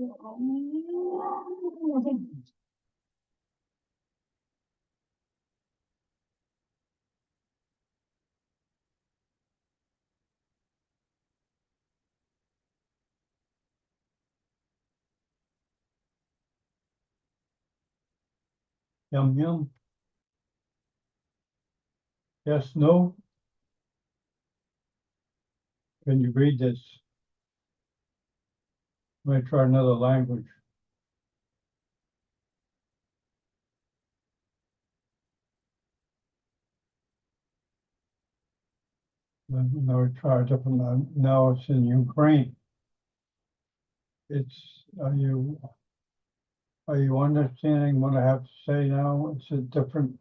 Yum, yum. Yes, no? Can you read this? I'm gonna try another language. Now we try a different one. Now it's in Ukraine. It's, are you understanding what I have to say now? It's a different.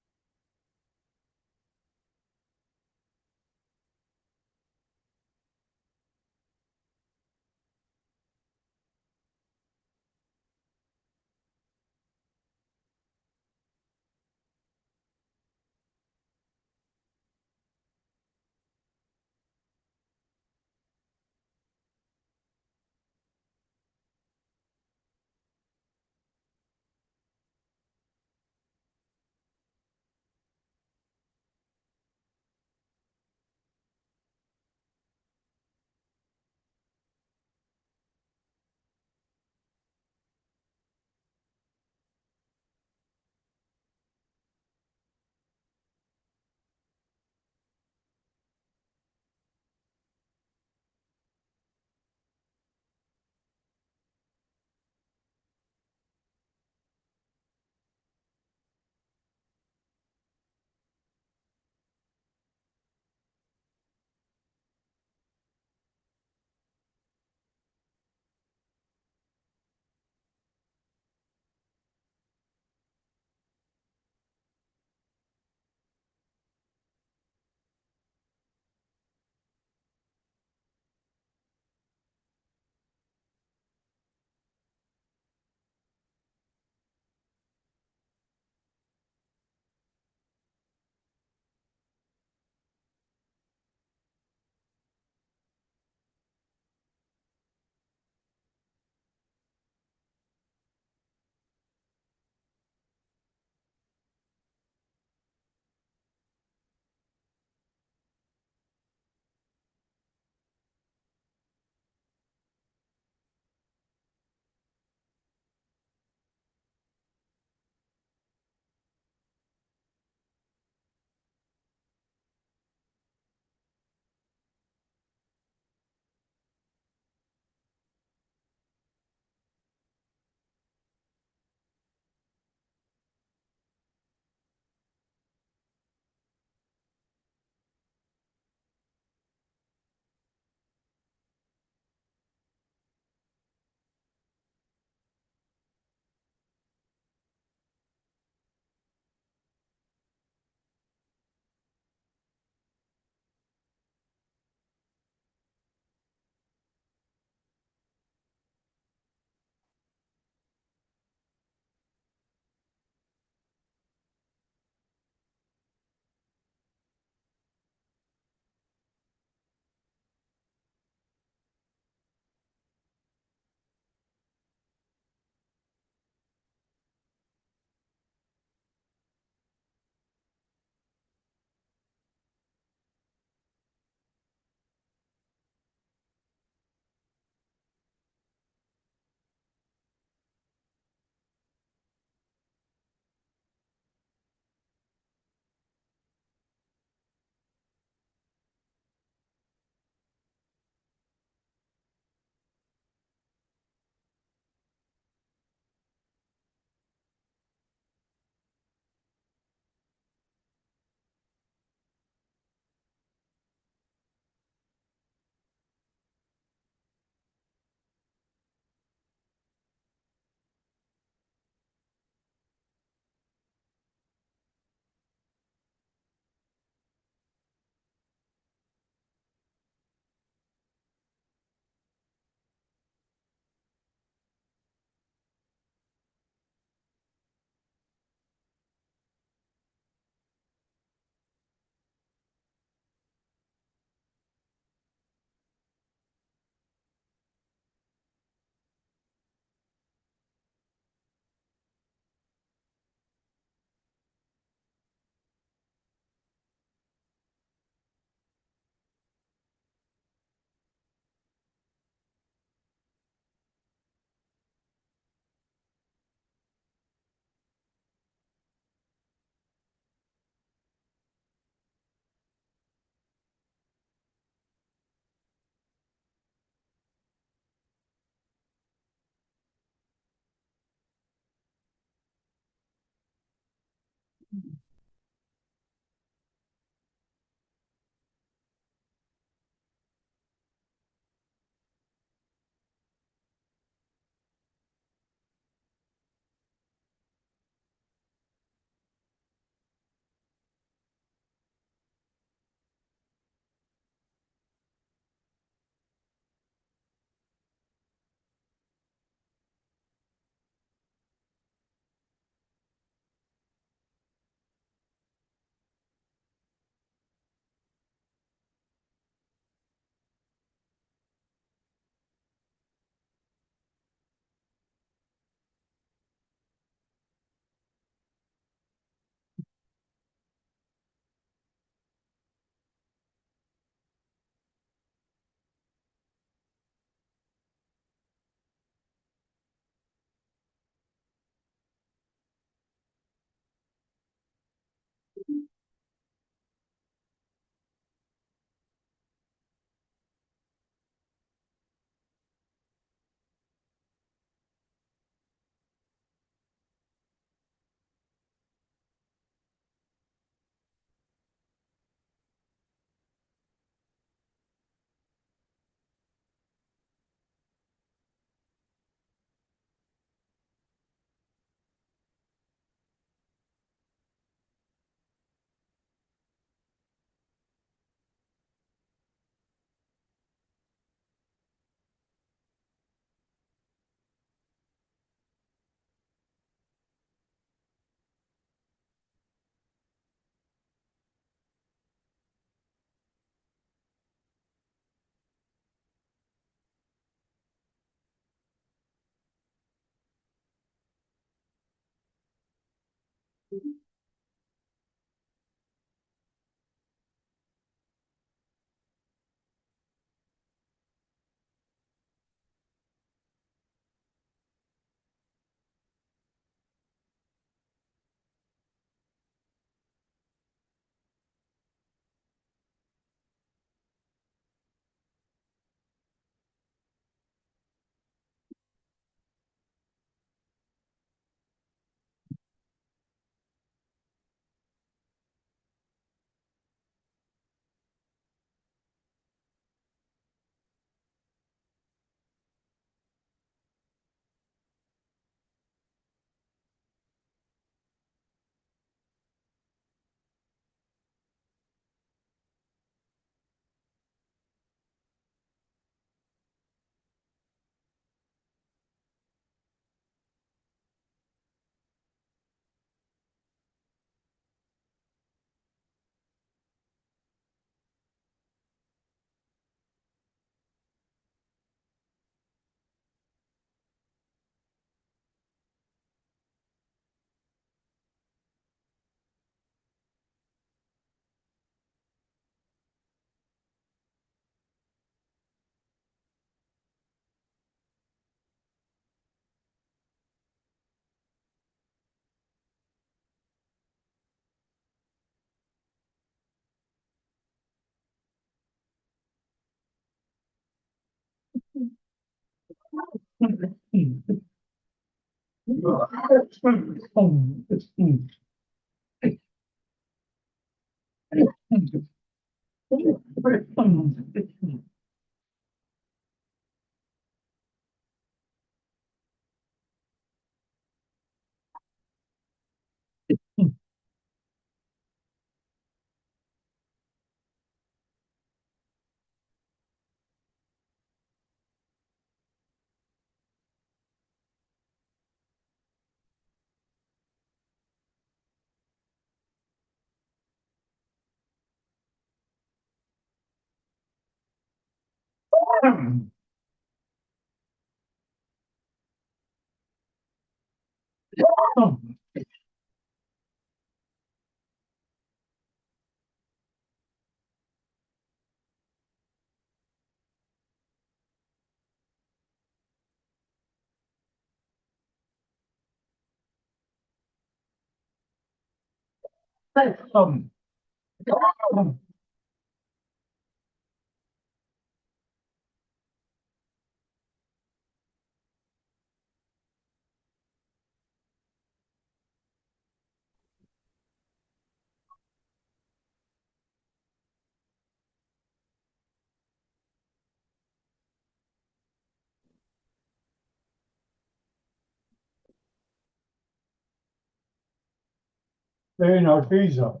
Hey, Narciso,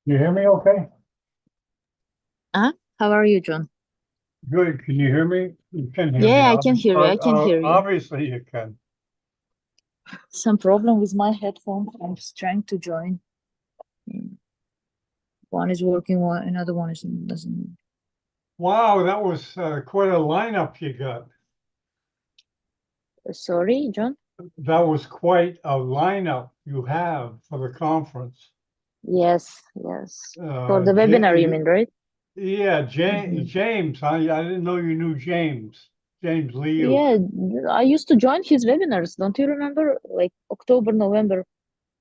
you hear me okay? How are you, John? Good. Can you hear me? You can hear me. Yeah, I can hear you. I can hear you. Obviously you can. Some problem with my headphone. I'm just trying to join. One is working, another one is doesn't. Wow, that was quite a lineup you got. Sorry, John. That was quite a lineup you have for the conference. Yes. For the Ja- webinar, you mean, right? yeah, Mhm. James. I didn't know you knew James. James Liu. Yeah, I used to join his webinars. Don't you remember? Like October, November.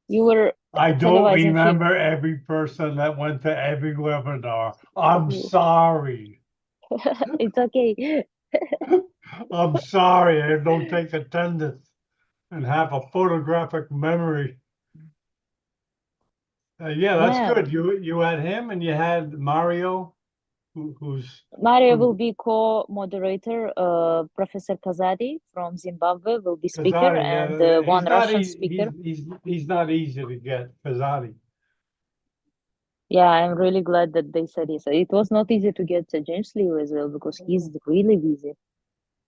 You were I don't televising him. remember every person that went to every webinar. I'm sorry. It's okay. I'm sorry. I don't take attendance and have a photographic memory. Yeah, that's Yeah, good. You had him and you had Mario, Mario will who be co-moderator. Professor Kazadi from Zimbabwe will be speaker, Kazadi. and Yeah, one Russian speaker. he's not easy to get, Kazadi. Yeah, I'm really glad that they said yes. It was not easy to get James Liu as well because he's really busy.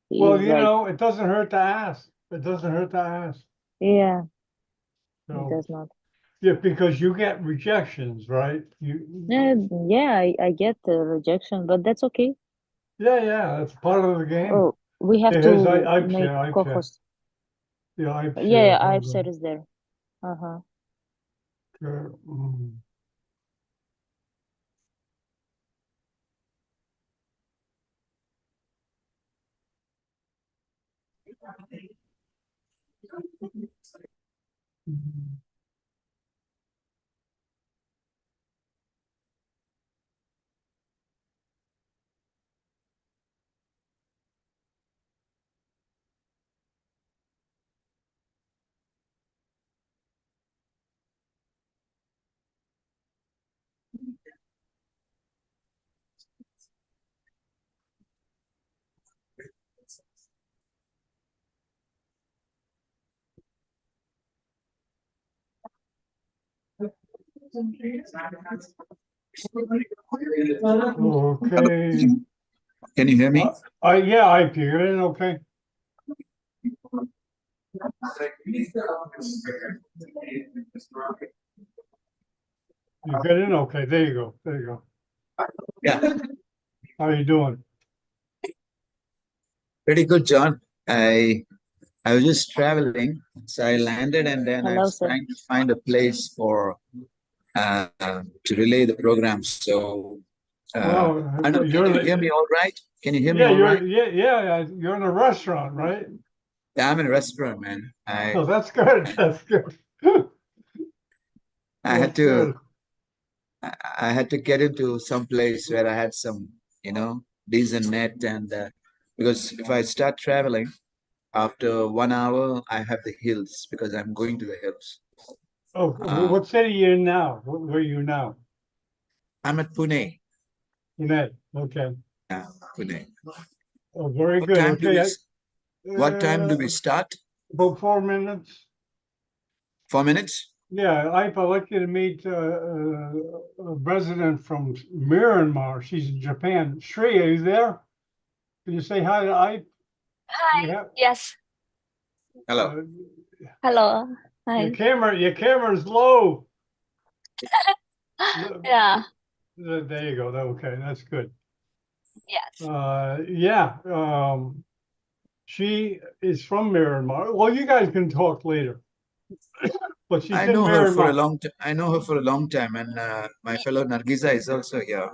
Well, He's like, it doesn't hurt to ask. It doesn't hurt to ask. yeah, it So does not. yeah, because you get rejections, right? Yeah, yeah, I get the rejection, but that's okay. Yeah, that's part of the game. Oh, we have Hey, here's to Iype make Cherian, Iype Cherian. co-host. The Iype Yeah, share I've program. said is there. Uh-huh. Okay, mm. Okay. Can you hear me? Yeah, Iype, you're in okay? You get in okay. There you go. There you go. Yeah, How are you doing? pretty good, John. I was just traveling, so I landed, and then I Hello, was sir. trying to find a place for to relay the program. So I know. Well, Can you hear me all right? Can you hear me yeah, all right? you're in a restaurant, right? Yeah, I'm in a restaurant, man. Oh, that's good. That's good. I That's had to good. I had to get into some place where I had some, decent net, and because if I start traveling after 1 hour, I have the hills because I'm going to the hills. Oh, Uh, what city are you in now? Where are you now? I'm at Pune. Unit. Okay. Yeah, Pune. Oh, very What good. time do Okay. we what time do we start? About 4 minutes. 4 minutes? Yeah, I'd like you to meet a resident from Myanmar. She's in Japan. Shri, are you there? Can you say hi to Iype? You Hi. have, Yes. Hello. uh, Hello. your Hi. camera's low. Yeah. There you go. Okay, that's good. Yes. Yeah. She is from Myanmar. Well, you guys can talk later, but she's I in know her for a Myanmar. long time. I know her for a long time, and my Y- fellow Nargiza is also here.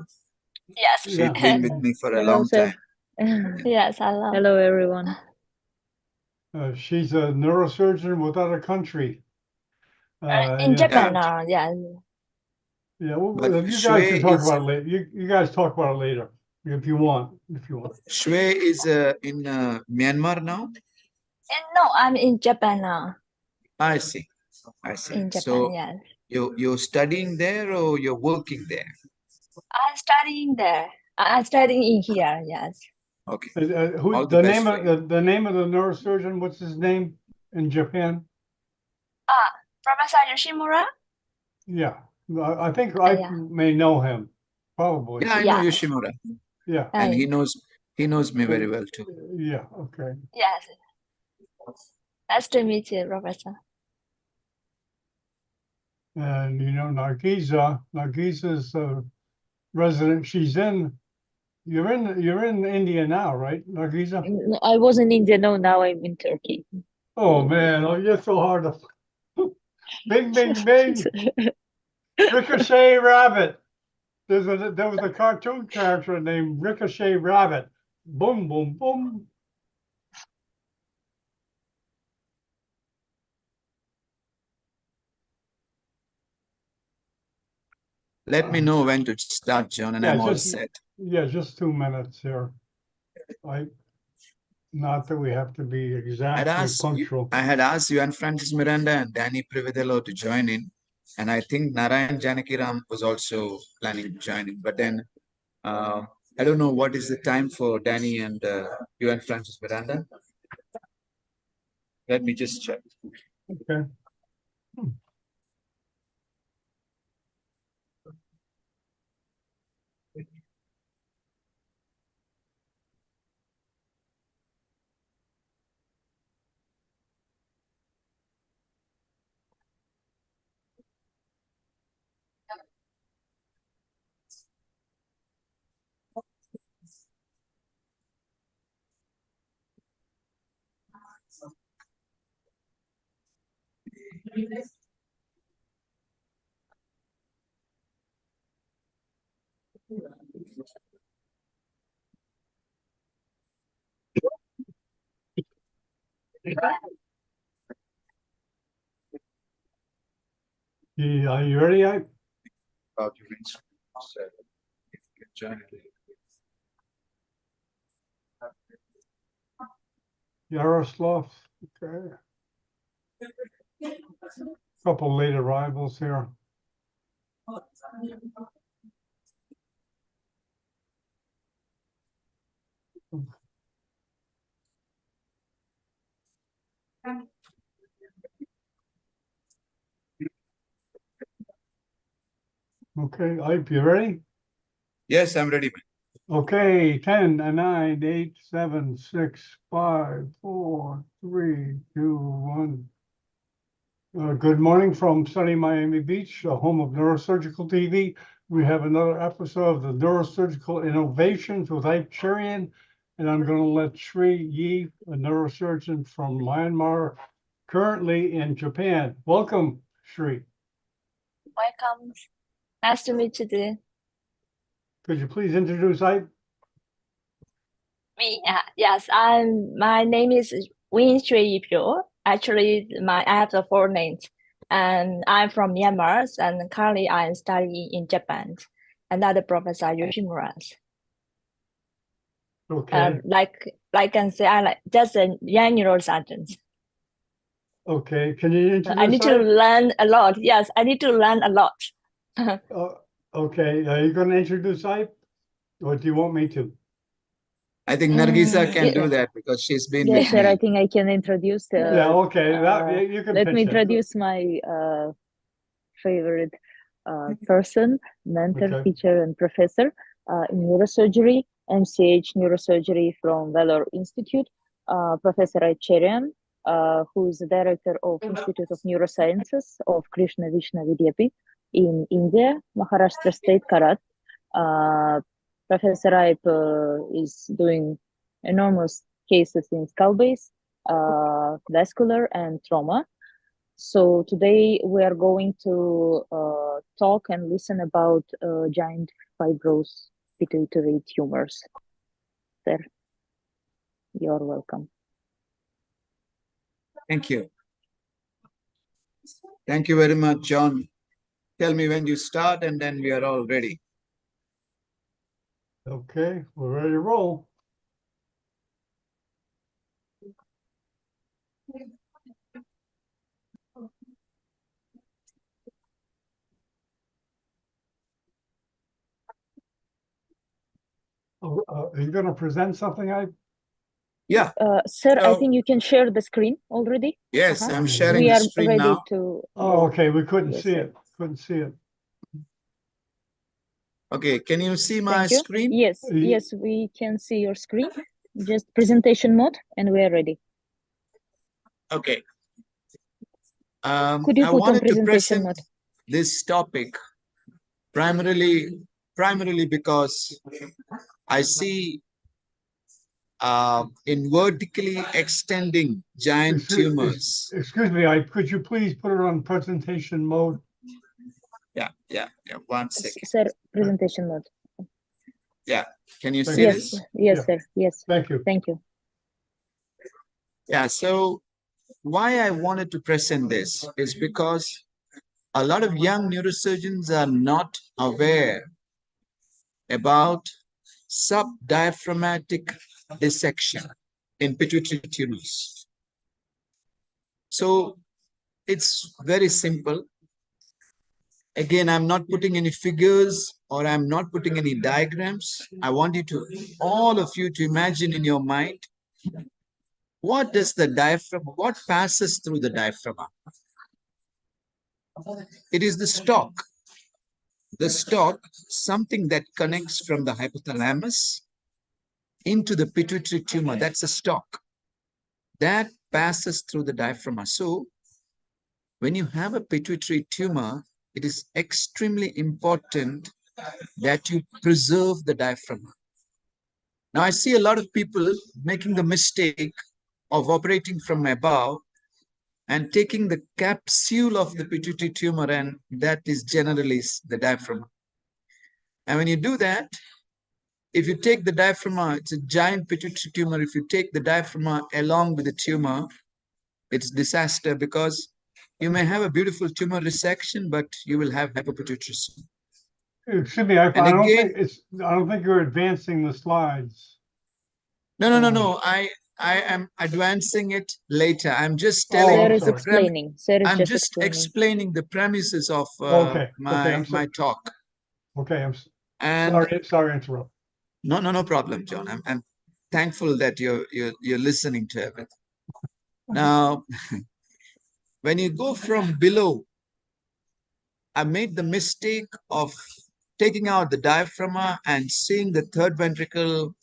Yes. She's Yeah. been with me for a Hello, long sir. time. Yes. Hello. Hello, everyone. She's a neurosurgeon without a country. In Yeah. Japan Yeah, now. Yeah. Yeah, but you guys can Shwe talk is about it later. You guys talk about it later if you want. If you want. Shwe is in Myanmar now. And no, I'm in Japan now. I see. I see. In Japan. So Yes. you're studying there or you're working there? I'm studying there. I'm studying in here. Yes. Okay. Who All the best for you. the name of the neurosurgeon? What's his name in Japan? Ah, Professor Yoshimura. Yeah, I think I Yeah. may know him. Probably. Yeah, I know Yes. Yoshimura, Yeah. and I, he knows me very well too. Yeah. Okay. yes. Nice to meet you, Professor. And Nargisa's a resident. You're in India now, right, Nargisa? No, I was in India. No, now I'm in Turkey. Oh man, you're so hard to. Bing, bing, bing. Ricochet Rabbit. There was a cartoon character named Ricochet Rabbit. Boom, boom, boom. Let me know when to start, John, and Yeah, I'm all set. just 2 minutes here. I Not that we have to be exactly punctual. I had asked Yuan Francis Miranda and Danny Privedelo to join in, and I think Narayan Janakiram was also planning to join in. But then I don't know what is the time for Danny and Yuan Francis Miranda. Let me just check. Okay. Yeah, are you ready, Iype? About your instruments, if you can join it. Yaroslav, okay. Couple late arrivals here. Okay, Iype, you ready? Yes, I'm ready, man. Okay, 10, 9, 8, 7, 6, 5, 4, 3, 2, 1. Good morning from sunny Miami Beach, home of Neurosurgical TV. We have another episode of the Neurosurgical Innovations with Iype Cherian, and I'm going to let Sri Yi, a neurosurgeon from Myanmar, currently in Japan. Welcome, Sri. Welcome. Nice to meet you too. Could you please introduce Iype? Me, yes, my name is Iype Cherian. Actually, I have the four names, and I'm from Myanmar, and currently I'm studying in Japan. Another professor Yoshimura. Okay, Like I can say, I like just a young neurosurgeon. okay. Can you I introduce need to Iype? learn a lot. Yes, I need to learn a lot. Okay, are you going to introduce Iype, or do you want me to? I think Nargisa can Yeah. do that because she's been Yes, with sir. I me. think I can introduce. Yeah, okay, you can Let me pitch it. introduce my favorite person, mentor, Okay. teacher, and professor in neurosurgery, MCH neurosurgery from Valor Institute, Professor Iype Cherian, who is the director of Institute of Neurosciences of Krishna Vishna Vidyapeeth in India, Maharashtra State, Karat. Professor Iype is doing enormous cases in skull base, vascular, and trauma. So today we are going to talk and listen about giant fibrous pituitary tumors. Sir, you're welcome. Thank you. Thank you very much, John. Tell me when you start and then we are all ready. Okay, we're ready to roll. Are you going to present something? Yeah. Sir, I So- think you can share the screen already. Yes, I'm sharing We the are screen ready now. to. Oh, okay, we couldn't Yes, see sir. it. Couldn't see it. Okay, can you see my Thank you. screen? Yes, yes, we can see your screen. Just presentation mode, and we are ready. Okay. Could you I put on wanted to presentation present mode? this topic primarily because I see in vertically extending giant tumors. Excuse me, could you please put it on presentation mode? Yeah. 1 second. Sir, presentation mode. Yeah. Can you Thank see you. Yes, this? yes, Yeah. sir. Yes. Thank you. Thank you. Yeah. So why I wanted to present this is because a lot of young neurosurgeons are not aware about subdiaphragmatic dissection in pituitary tumors. So it's very simple. Again, I'm not putting any figures or I'm not putting any diagrams. I want you to, all of you, to imagine in your mind, what does the diaphragm, what passes through the diaphragm? It is the stalk. The stalk, something that connects from the hypothalamus into the pituitary tumor. That's a stalk that passes through the diaphragm. So when you have a pituitary tumor, it is extremely important that you preserve the diaphragm. Now, I see a lot of people making the mistake of operating from above and taking the capsule of the pituitary tumor, and that is generally the diaphragm. And when you do that, if you take the diaphragm, it's a giant pituitary tumor. If you take the diaphragm along with the tumor, it's disaster, because you may have a beautiful tumor resection, but you will have hypopituitarism. Excuse me, I And don't again, think I don't think you're advancing the slides. no. I am advancing it later. I'm just Oh, telling Sir I'm is sorry. explaining. Sir is I'm just just explaining. explaining the premises of Okay, I'm my talk. Okay, I'm And sorry to interrupt. no problem, John. I'm thankful that you're listening to everything. Now, when you go from below, I made the mistake of taking out the diaphragm and seeing the third ventricle,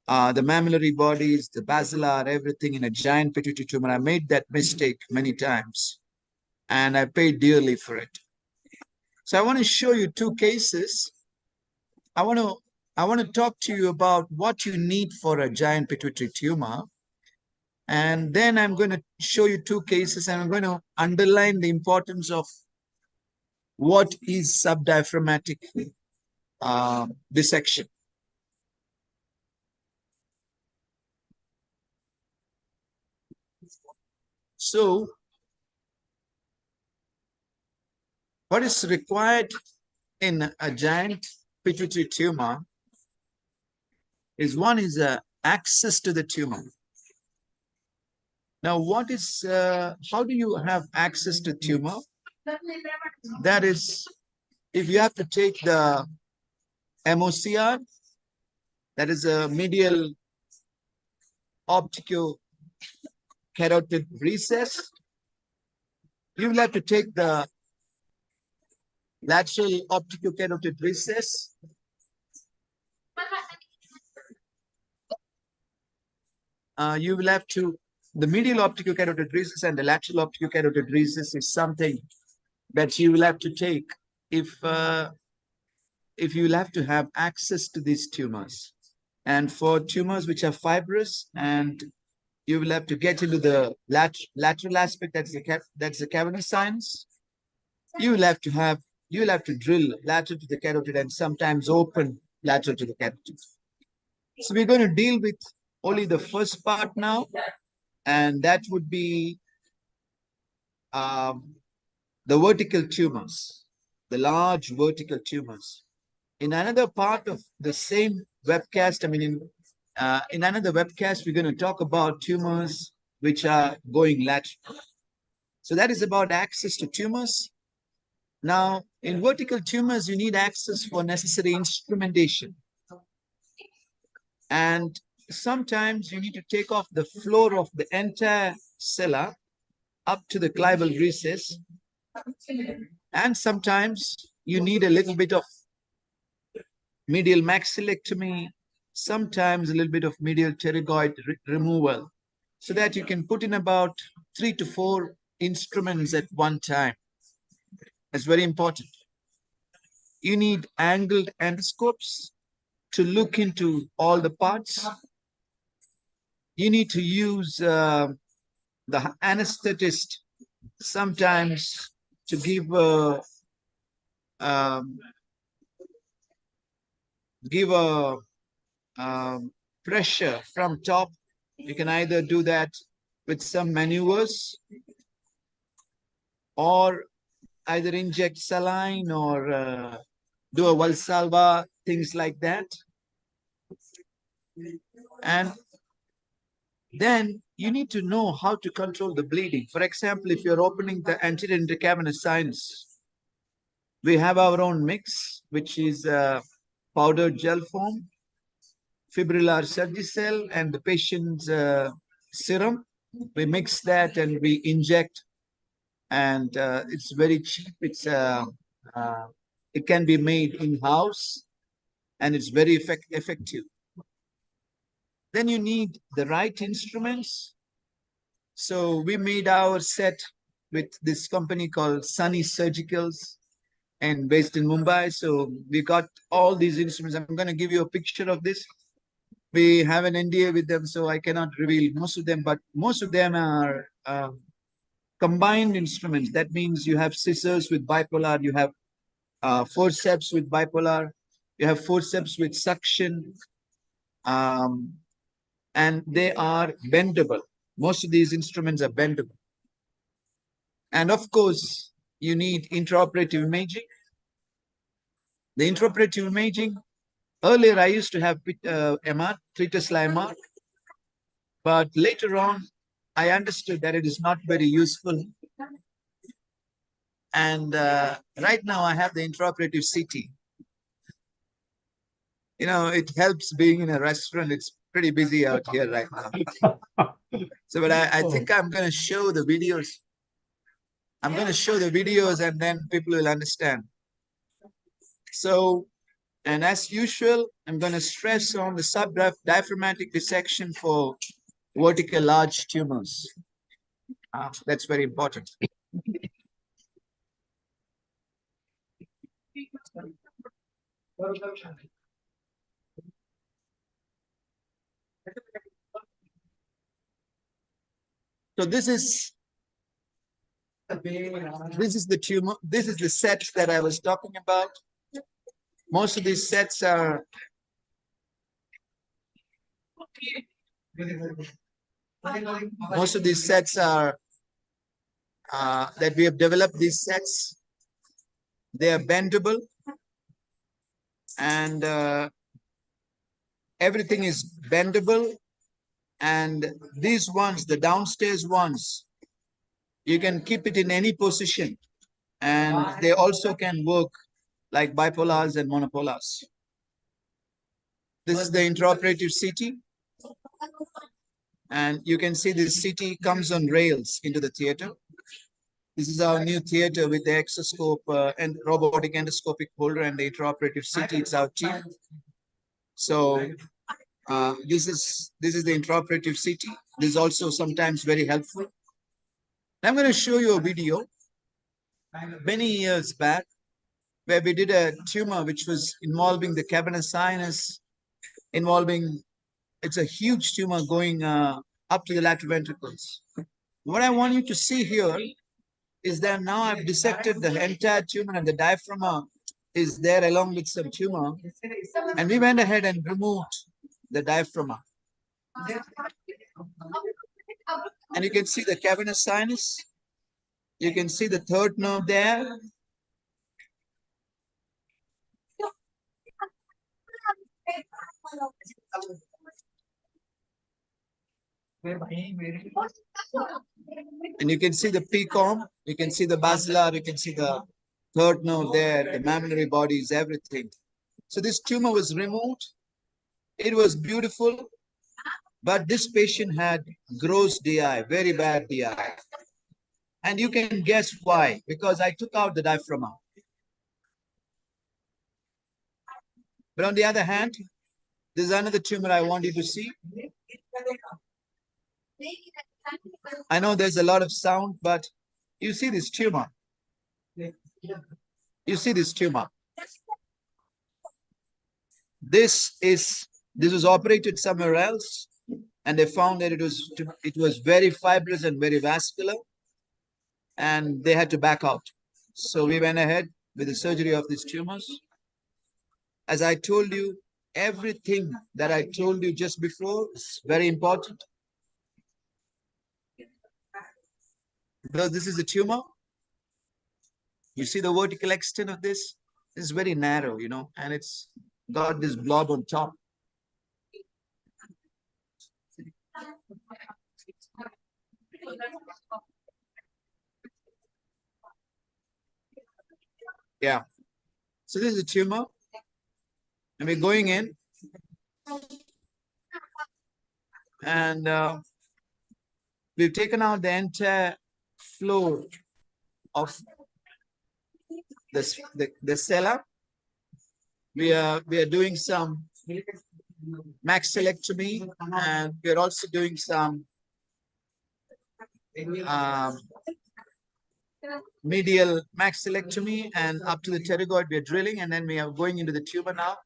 the mammillary bodies, the basilar, everything in a giant pituitary tumor. I made that mistake many times, and I paid dearly for it. So I want to show you two cases. I want to talk to you about what you need for a giant pituitary tumor. And then I'm going to show you two cases, and I'm going to underline the importance of what is subdiaphragmatic dissection. So what is required in a giant pituitary tumor is one is access to the tumor. Now, how do you have access to tumor? That is, if you have to take the MOCR, that is a medial opticocarotid recess, you will have to take the lateral opticocarotid recess. You will have to, the medial opticocarotid recess and the lateral opticocarotid recess is something that you will have to take if you will have to have access to these tumors. And for tumors which are fibrous, and you will have to get into the lateral aspect, that's the cavernous sinus. You will have to drill lateral to the carotid and sometimes open lateral to the carotid. So we're going to deal with only the first part now, and that would be the vertical tumors, the large vertical tumors. In another part of the same webcast, in another webcast, we're going to talk about tumors which are going lateral. So that is about access to tumors. Now, in vertical tumors, you need access for necessary instrumentation. And sometimes you need to take off the floor of the entire cella up to the clival recess. And sometimes you need a little bit of medial maxillectomy, sometimes a little bit of medial pterygoid removal, so that you can put in about 3 to 4 instruments at one time. That's very important. You need angled endoscopes to look into all the parts. You need to use the anesthetist sometimes to give pressure from top. You can either do that with some maneuvers, or either inject saline or do a Valsalva, things like that. And then you need to know how to control the bleeding. For example, if you're opening the anterior intercavernous sinus, we have our own mix, which is powdered gel form, fibrillar Surgicel, and the patient's serum. We mix that and we inject, and it's very cheap. It can be made in-house, and it's very effective. Then you need the right instruments. So we made our set with this company called Sunny Surgicals, and based in Mumbai. So we got all these instruments. I'm going to give you a picture of this. We have an NDA with them, so I cannot reveal most of them, but most of them are combined instruments. That means you have scissors with bipolar, you have forceps with bipolar, you have forceps with suction, and they are bendable. Most of these instruments are bendable. And of course, you need intraoperative imaging. The intraoperative imaging, earlier I used to have MR, 3 Tesla MR, but later on, I understood that it is not very useful. And right now I have the intraoperative CT. You know, it helps being in a restaurant. It's pretty busy out here right now. So, but I think I'm going to show the videos. I'm going to show the videos and then people will understand. So, and as usual, I'm going to stress on the subdiaphragmatic dissection for vertical large tumors. That's very important. So this is the tumor. This is the set that I was talking about. Most of these sets are that we have developed. These sets, they are bendable, and everything is bendable. And these ones, the downstairs ones, you can keep it in any position, and they also can work like bipolars and monopolars. This is the intraoperative CT. And you can see this CT comes on rails into the theater. This is our new theater with the exoscope and robotic endoscopic holder and the intraoperative CT. It's our team. So this is the intraoperative CT. This is also sometimes very helpful. I'm going to show you a video many years back where we did a tumor which was involving the cavernous sinus, it's a huge tumor going up to the lateral ventricles. What I want you to see here is that now I've dissected the entire tumor and the diaphragm is there along with some tumor. And we went ahead and removed the diaphragm. And you can see the cavernous sinus. You can see the third nerve there. And you can see the PCOM, you can see the basilar, you can see the third nerve there, the mammillary bodies, everything. So this tumor was removed. It was beautiful, but this patient had gross DI, very bad DI. And you can guess why, because I took out the diaphragm. But on the other hand, this is another tumor I want you to see. I know there's a lot of sound, but you see this tumor. You see this tumor. This was operated somewhere else, and they found that it was very fibrous and very vascular, and they had to back out. So we went ahead with the surgery of these tumors. As I told you, everything that I told you just before is very important. Because this is a tumor. You see the vertical extent of this? This is very narrow, you know, and it's got this blob on top. Yeah. So this is a tumor. And we're going in. And we've taken out the entire floor of the cellar. We are doing some maxillectomy, and we're also doing some medial maxillectomy, and up to the pterygoid we're drilling, and then we are going into the tumor now.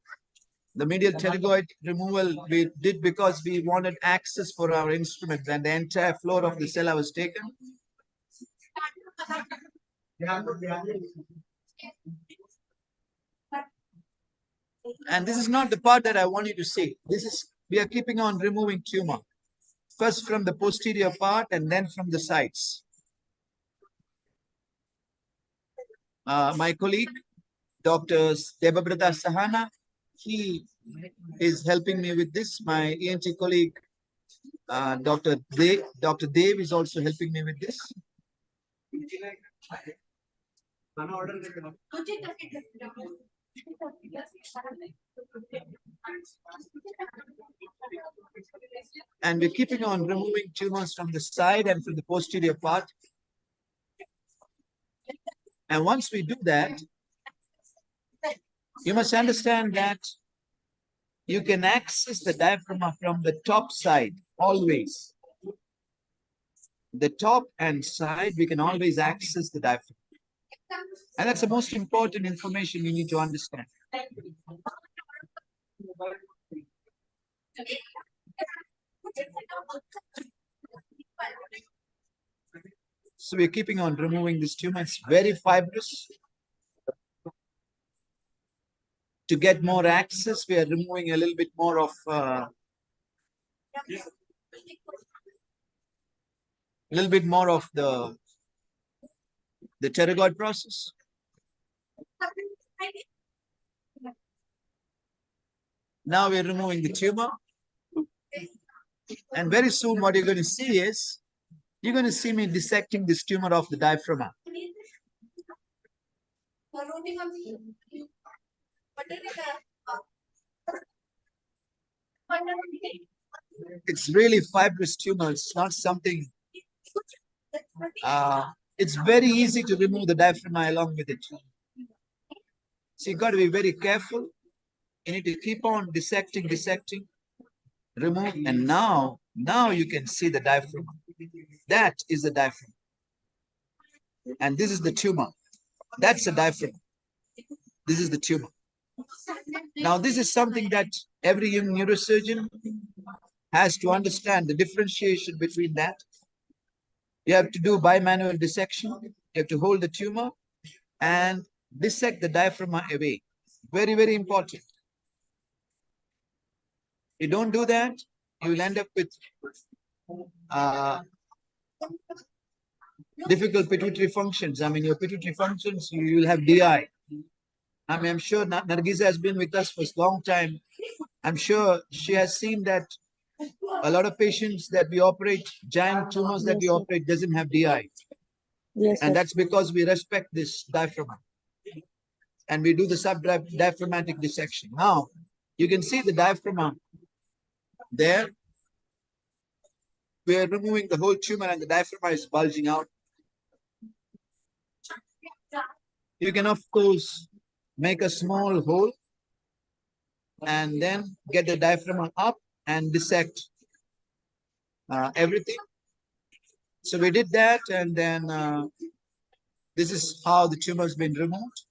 The medial pterygoid removal we did because we wanted access for our instrument, and the entire floor of the cellar was taken. And this is not the part that I want you to see. We are keeping on removing tumor. First from the posterior part and then from the sides. My colleague, Dr. Debabrata Sahana, he is helping me with this. My ENT colleague, Dr. Dev is also helping me with this. And we're keeping on removing tumors from the side and from the posterior part. And once we do that, you must understand that you can access the diaphragm from the top side, always. The top and side, we can always access the diaphragm. And that's the most important information you need to understand. So we're keeping on removing this tumor. It's very fibrous. To get more access, we are removing a little bit more of the pterygoid process. Now we're removing the tumor. And very soon what you're going to see is, you're going to see me dissecting this tumor of the diaphragm. It's really fibrous tumor. It's not something, it's very easy to remove the diaphragm along with it. So you've got to be very careful. You need to keep on dissecting, remove, and now you can see the diaphragm. That is the diaphragm. And this is the tumor. That's the diaphragm. This is the tumor. Now, this is something that every young neurosurgeon has to understand, the differentiation between that. You have to do bimanual dissection. You have to hold the tumor and dissect the diaphragm away. Very, very important. You don't do that, you will end up with difficult pituitary functions. I mean, your pituitary functions, you will have DI. I mean, I'm sure Nargiza has been with us for a long time. I'm sure she has seen that a lot of patients that we operate, giant tumors that we operate, doesn't have DI. Yes, and that's because we respect this diaphragm. And we do the subdiaphragmatic dissection. Now, you can see the diaphragm there. We are removing the whole tumor and the diaphragm is bulging out. You can, of course, make a small hole and then get the diaphragm up and dissect everything. So we did that, and then this is how the tumor has been removed.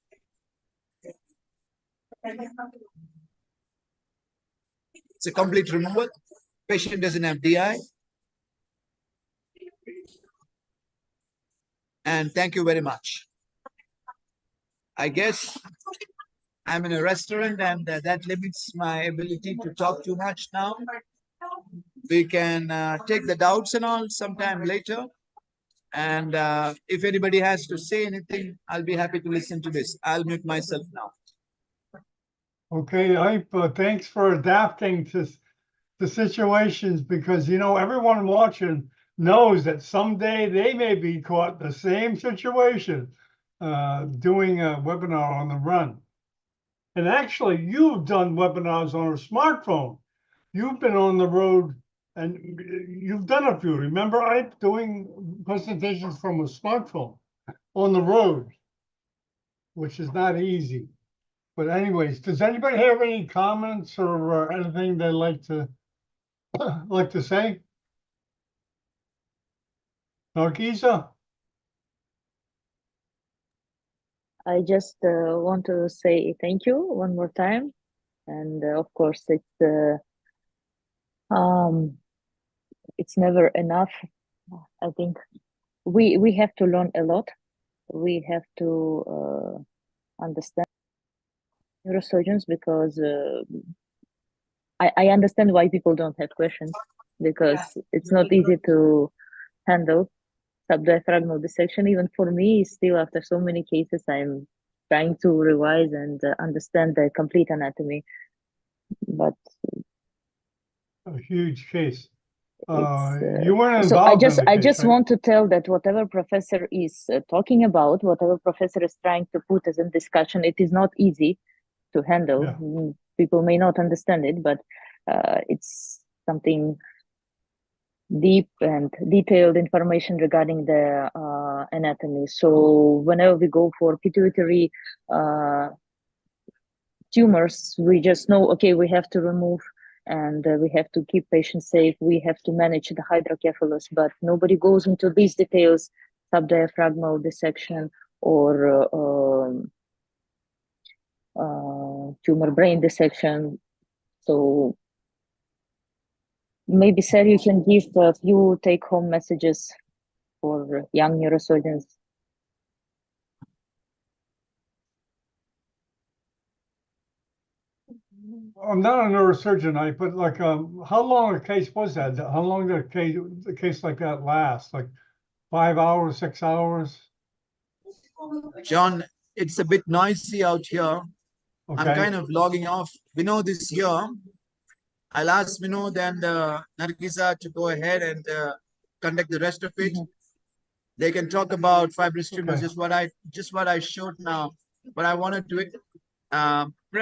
It's a complete removal. Patient doesn't have DI. And thank you very much. I guess I'm in a restaurant and that limits my ability to talk too much now. We can take the doubts and all sometime later. And if anybody has to say anything, I'll be happy to listen to this. I'll mute myself now. Okay, Iype, thanks for adapting to the situations, because, you know, everyone watching knows that someday they may be caught in the same situation doing a webinar on the run. And actually, you've done webinars on a smartphone. You've been on the road and you've done a few. Remember, Iype, doing presentations from a smartphone on the road, which is not easy. But anyways, does anybody have any comments or anything they'd like to say? Nargisa? I just want to say thank you one more time, and of course it's never enough. I think we have to learn a lot we have to understand neurosurgeons, because I understand why people don't have questions, because it's not easy to handle subdiaphragmal dissection. Even for me, still after so many cases, I'm trying to revise and understand the complete anatomy. But A huge case. it's You weren't so involved in the I case, just right? want to tell that whatever professor is talking about, whatever professor is trying to put as a discussion, it is not easy to handle. Yeah. People may not understand it, but it's something deep and detailed information regarding the anatomy. So whenever we go for pituitary tumors, we just know, okay, we have to remove, and we have to keep patients safe. We have to manage the hydrocephalus, but nobody goes into these details, subdiaphragmal dissection or tumor brain dissection. So maybe, Sarah, you can give a few take-home messages for young neurosurgeons. I'm not a neurosurgeon, but like, how long a case was that? How long did a case like that last? Like 5 hours, 6 hours? John, it's a bit noisy out here. I'm Okay, kind of logging off. Vinod is here. I'll ask Vinod and Nargisa to go ahead and conduct the rest of it. They can talk about fibrous tumors, okay. just what I showed now. What I wanted to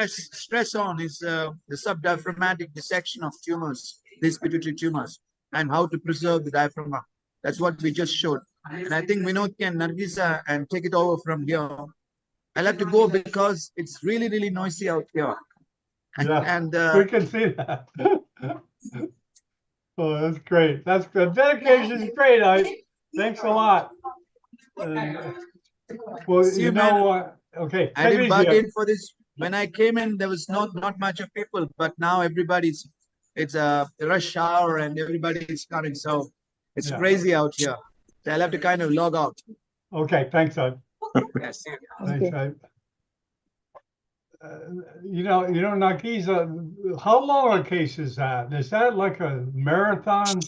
stress on is the subdiaphragmatic dissection of tumors, these pituitary tumors, and how to preserve the diaphragm. That's what we just showed. And I think Vinod can, Nargisa, and take it over from here. I'll have to go because it's really, really noisy out here. Yeah, And we can see that. Oh, that's great. That's good. Dedication is great. Thanks a lot. And well, see you you, man. know what? Okay, I take it didn't easy. bargain for this. When I came in, there was not much of people, but now it's a rush hour and everybody's coming. So it's Yeah. crazy out here. So I'll have to kind of log out. Okay, thanks, Ed. Yes, see you. Thanks, Ed. You know, Nargisa, how long a case is that? Is that like a marathon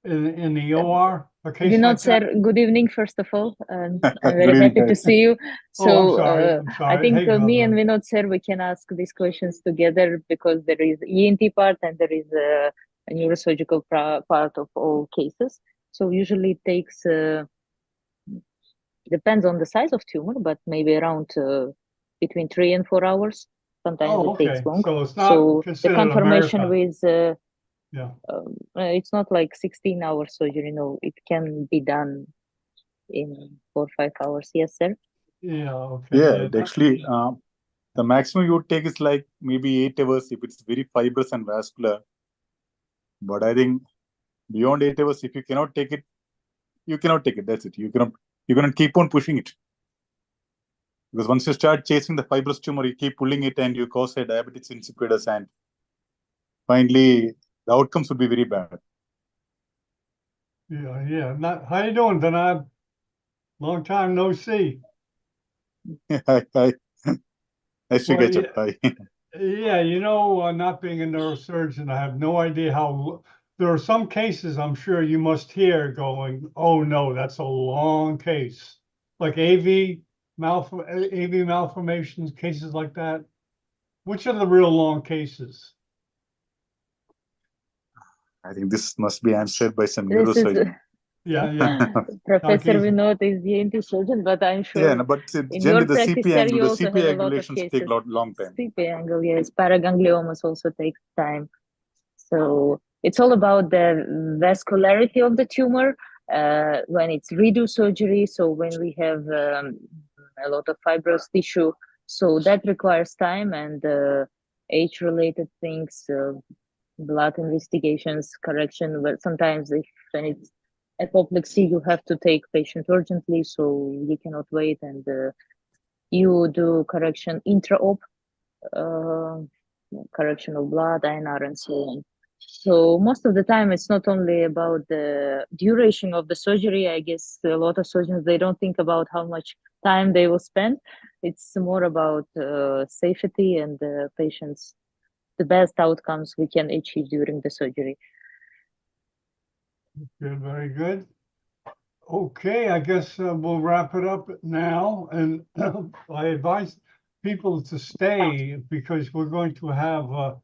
in the OR? A case Vinod, like that? sir, good evening, first of all. I'm Good very evening, happy to guys. see you. Oh, I'm So sorry. I'm I sorry. think Hey, me and brother. Vinod, sir, we can ask these questions together, because there is ENT part and there is a neurosurgical part of all cases. So usually it takes, depends on the size of tumor, but maybe around between 3 and 4 hours. Sometimes Oh, it takes okay. long. So it's not So the considered a confirmation marathon. with Yeah. it's not like 16-hour surgery. No, it can be done in 4 or 5 hours. Yes, sir. Yeah. Okay. Yeah, Yeah. it actually, the maximum you would take is like maybe 8 hours if it's very fibrous and vascular. But I think beyond 8 hours, if you cannot take it, you cannot take it. That's it. You cannot keep on pushing it. Because once you start chasing the fibrous tumor, you keep pulling it and you cause a diabetes insipidus, and finally the outcomes would be very bad. Yeah. Yeah. How you doing, Vinod? Long time no see. Nice to Well, catch up. Hi. yeah, you know, not being a neurosurgeon, I have no idea how. There are some cases I'm sure you must hear going, "Oh no, that's a long case," like AV malformations, cases like that. Which are the real long cases? I think this must be answered by some This is neurosurgeon. Yeah, yeah. Professor Nargisa. Vinod is the ENT surgeon, but I'm Yeah, sure no, but in generally your the practice, CP sir, angle, you the also CP have a lot of angulations take cases. long time. CP angle, yes. Paragangliomas also takes time. So it's all about the vascularity of the tumor when it's redo surgery. So when we have a lot of fibrous tissue, so that requires time and age-related things, blood investigations, correction. But sometimes when it's apoplexy, you have to take patient urgently, so you cannot wait, and you do correction intra-op, correction of blood, INR, and so on. So most of the time, it's not only about the duration of the surgery. I guess a lot of surgeons, they don't think about how much time they will spend. It's more about safety and the patients, the best outcomes we can achieve during the surgery. Good, very good. Okay, I guess we'll wrap it up now. And I advise people to stay because we're going to have a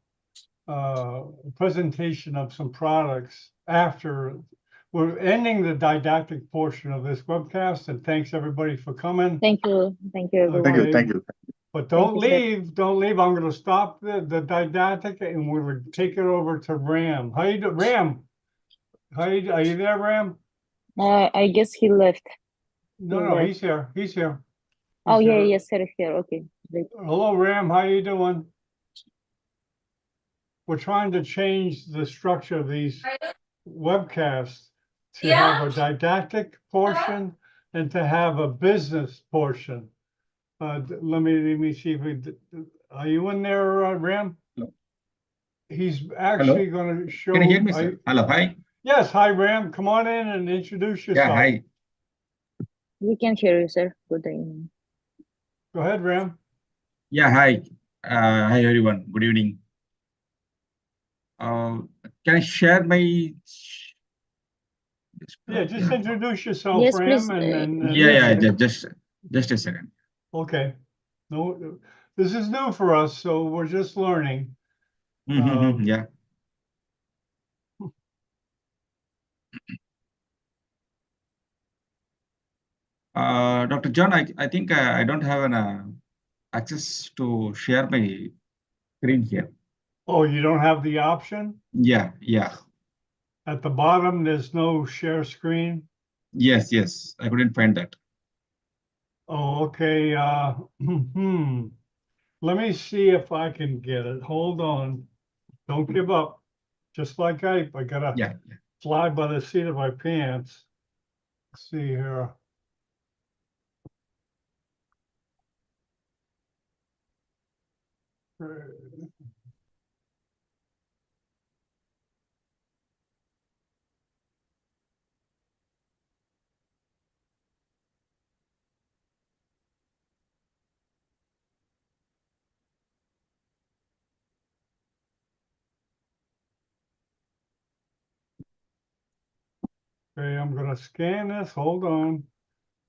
presentation of some products after. We're ending the didactic portion of this webcast, and thanks everybody for coming. Thank you, everyone. Thank you. Okay. Thank you. But Thank don't you, sir. leave, don't leave. I'm gonna stop the didactic and we would take it over to Ram. How you doing, Ram? Are you there, Ram? I guess he left. No, Yeah. he's here. He's here. Oh, He's yeah, here. yes, sir, here. Okay, great. Hello, Ram. How you doing? We're trying to change the structure of these webcasts to have a didactic portion and to have a business portion. Let me see if we, are you in there, Ram? Hello. He's actually going to show. Can you hear me, sir? Hello, hi. Yes, hi, Ram. Come on in and introduce yourself. Yeah, hi. We can hear you, sir. Good evening. Go ahead, Ram. Yeah, hi. Hi, everyone. Good evening. Can I share my? Yeah, just introduce yourself, Yes, Ram, please, and Yeah, yes. just a second. okay. No, this is new for us, so we're just learning. Yeah. Dr. John, I think I don't have an access to share my screen here. Oh, you don't have the option? Yeah. At the bottom, there's no share screen. Yes. I couldn't find that. Oh, okay. Let me see if I can get it. Hold on. Don't give up. Just like Iype, I gotta Yeah. fly by the seat of my pants. Let's see here. Okay, I'm gonna scan this. Hold on.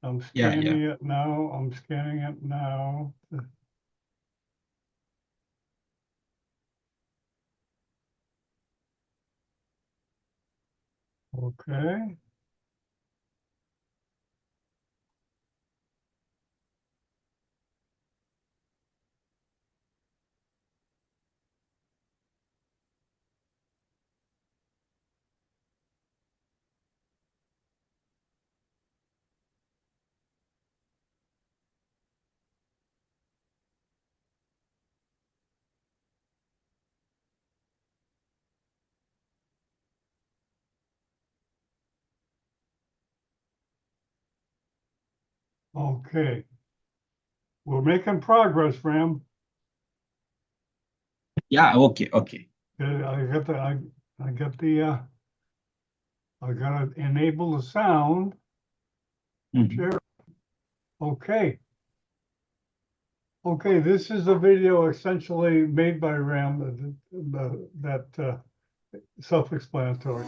I'm Yeah. scanning it now. I'm scanning it now. Okay. Okay. We're making progress, Ram. Yeah. Okay. Okay, I gotta enable the sound. Sure. Okay. Okay, this is a video essentially made by Ram that self-explanatory.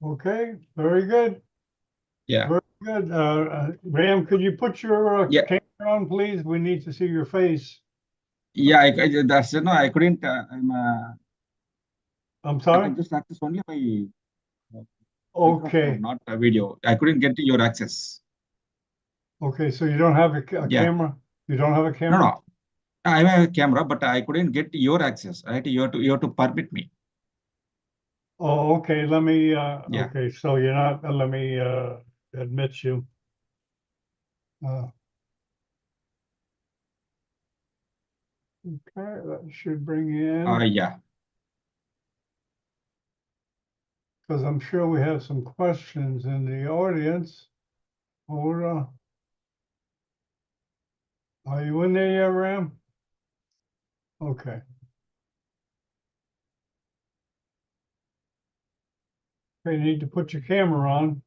Okay, very good. Yeah. Very good. Ram, could you put your Yeah. camera on, please? We need to see your face. Yeah, that's no, I couldn't. I'm I sorry? can just access only my Okay, microphone, not a video. I couldn't get to your access. okay, so you don't have a Yeah. camera? You don't have a No, camera? no. I have a camera, but I couldn't get your access. Right? You have to permit me. Oh, okay, let me, Yeah. okay, so you're not, let me, admit you. Okay, that should bring you in, Yeah. because I'm sure we have some questions in the audience. Hold on. Are you in there yet, Ram? Okay. Okay, you need to put your camera on.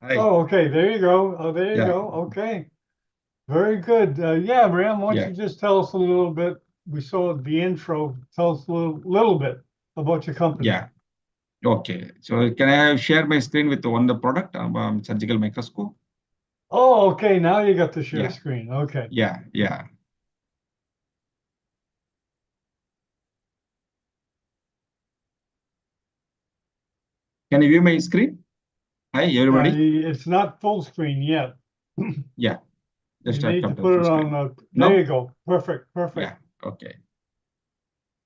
Hi. Oh, okay, there you go. Oh, there you Yeah. go. Okay. Very good. Yeah, Ram, why don't Yeah. you just tell us a little bit? We saw the intro. Tell us a little bit about your company. Yeah. Okay. So can I share my screen with one the product, surgical microscope? Oh, okay. Now you got the share Yeah. screen. Okay. Yeah. Yeah. Can you view my screen? Hi, Yeah, everybody. it's not full screen yet. Yeah. You Just need to come to put full it screen. on, there No? you go. Perfect, perfect. Yeah. Okay.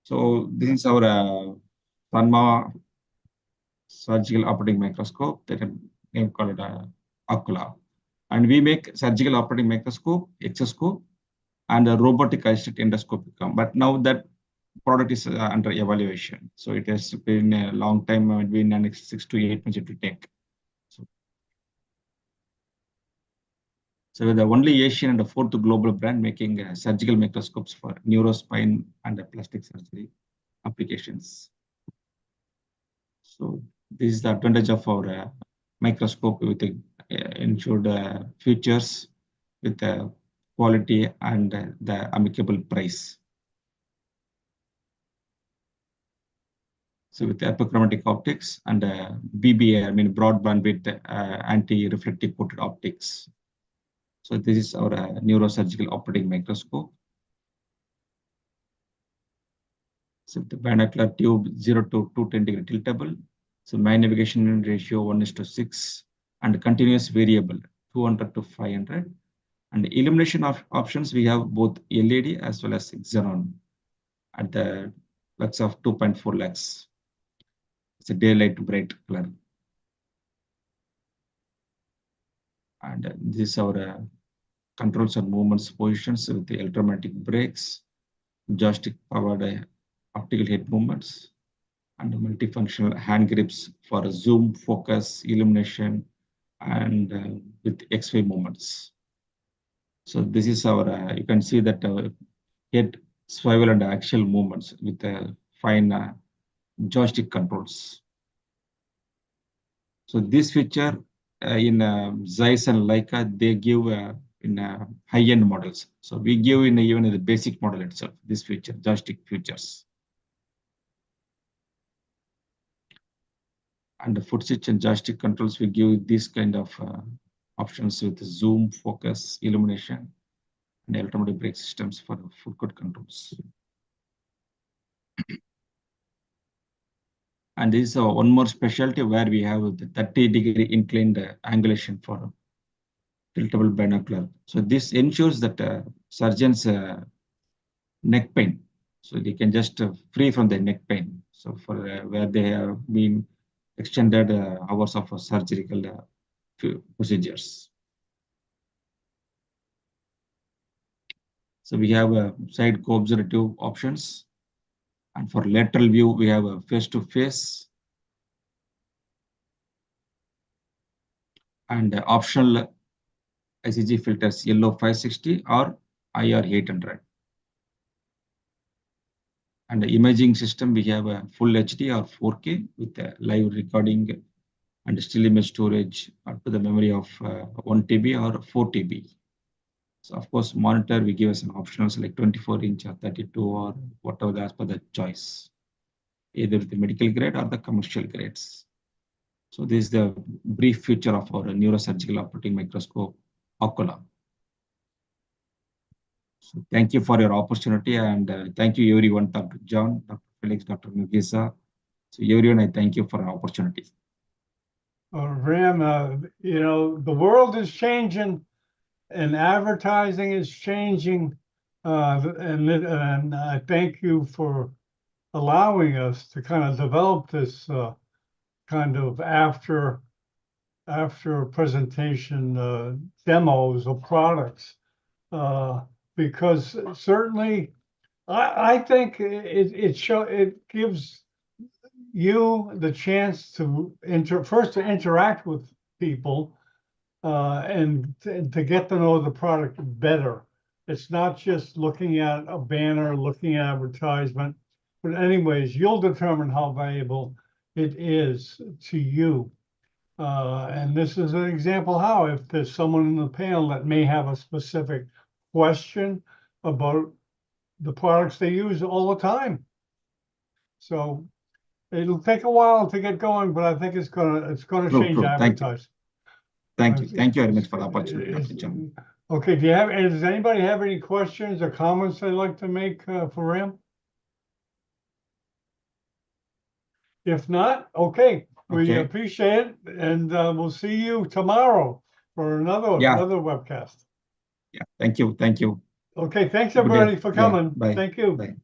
So this is our Sanma surgical operating microscope that I name called Ocula. And we make surgical operating microscope, exoscope, and a robotic assisted endoscopic. But now that product is under evaluation. So it has been a long time, between the next 6 to 8 months it will take. So we're the only Asian and the fourth global brand making surgical microscopes for neurospine and plastic surgery applications. So this is the advantage of our microscope with the ensured features with the quality and the amicable price. So with epichromatic optics and BBA, I mean broad bandwidth anti-reflective coated optics. So this is our neurosurgical operating microscope. So the binocular tube 0 to 210 degree tiltable. So my navigation ratio 1:6 and continuous variable 200 to 500. And illumination of options, we have both LED as well as xenon at the lux of 2.4 lux. It's a daylight bright color. And this is our controls and movements positions with the electromagnetic brakes, joystick powered optical head movements, and multifunctional hand grips for zoom, focus, illumination, and with X-ray movements. So this is our, you can see that head swivel and axial movements with fine joystick controls. So this feature in Zeiss and Leica, they give in high-end models. So we give in even in the basic model itself, this feature, joystick features. And the foot switch and joystick controls, we give this kind of options with zoom, focus, illumination, and automatic brake systems for foot court controls. And this is one more specialty where we have the 30-degree inclined angulation for tiltable binocular. So this ensures that surgeons neck pain, so they can just free from the neck pain. So for where they have been extended hours of surgical procedures. So we have side co-observative options. And for lateral view, we have a face-to-face and optional ICG filters, yellow 560 or IR 800. And the imaging system, we have a full HD or 4K with a live recording and still image storage up to the memory of 1 TB or 4 TB. So of course, monitor, we give us an options like 24-inch or 32 or whatever as per the choice, either the medical grade or the commercial grades. So this is the brief future of our neurosurgical operating microscope, Ocular. So thank you for your opportunity, and thank you everyone, Dr. John, Dr. Felix, Dr. Nugisa. So everyone, I thank you for the opportunity. Ram, you know, the world is changing and advertising is changing. And I thank you for allowing us to kind of develop this kind of after presentation demos of products. Because certainly I think it gives you the chance to first to interact with people and to get to know the product better. It's not just looking at a banner, looking at advertisement, but anyways, you'll determine how valuable it is to you. And this is an example how if there's someone in the panel that may have a specific question about the products they use all the time. So it'll take a while to get going, but I think it's gonna change Thank you. advertising. Thank you. Thank you very much for the opportunity, Dr. John. Okay, does anybody have any questions or comments they'd like to make for Ram? If not, okay, we Okay. appreciate it, and we'll see you tomorrow for another webcast. Yeah, thank you. Thank you. Okay, thanks Good day. everybody for Yeah, coming. bye. Thank you. Bye.